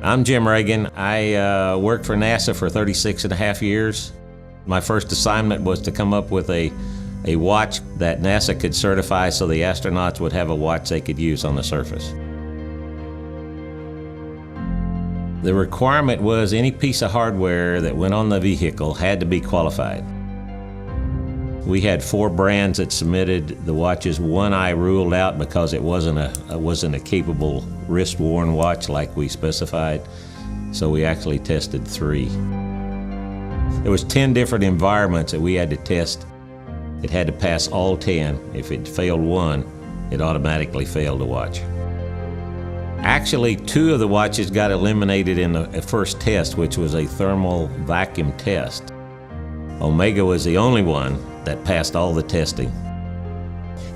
I'm Jim Reagan. I worked for NASA for 36 and a half years. My first assignment was to come up with a watch that NASA could certify so the astronauts would have a watch they could use on the surface. The requirement was any piece of hardware that went on the vehicle had to be qualified. We had 4 brands that submitted the watches. One I ruled out because it wasn't a capable wrist-worn watch like we specified, so we actually tested 3. There was 10 different environments that we had to test. It had to pass all 10. If it failed one, it automatically failed the watch. Actually, 2 of the watches got eliminated in the first test, which was a thermal vacuum test. Omega was the only one that passed all the testing.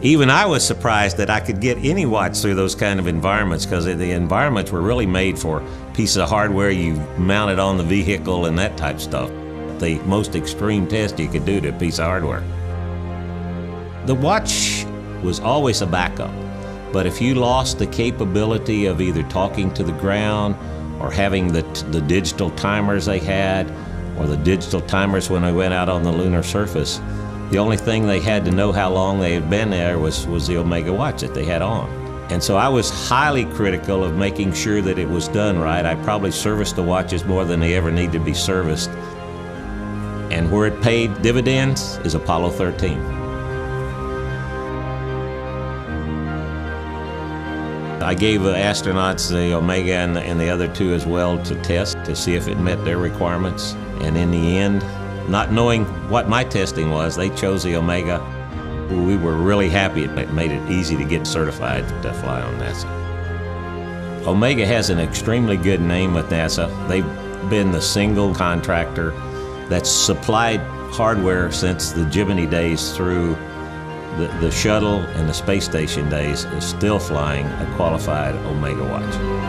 Even I was surprised that I could get any watch through those kind of environments, because the environments were really made for pieces of hardware you mounted on the vehicle and that type of stuff. The most extreme test you could do to a piece of hardware. The watch was always a backup, but if you lost the capability of either talking to the ground or having the digital timers they had, or the digital timers when they went out on the lunar surface, the only thing they had to know how long they had been there was the Omega watch that they had on. And so I was highly critical of making sure that it was done right. I probably serviced the watches more than they ever needed to be serviced. And where it paid dividends is Apollo 13. I gave the astronauts the Omega and the other 2 as well to test to see if it met their requirements. And in the end, not knowing what my testing was, they chose the Omega. We were really happy. It made it easy to get certified to fly on NASA. Omega has an extremely good name with NASA. They've been the single contractor that's supplied hardware since the Gemini days through the shuttle and the space station days, is still flying a qualified Omega watch.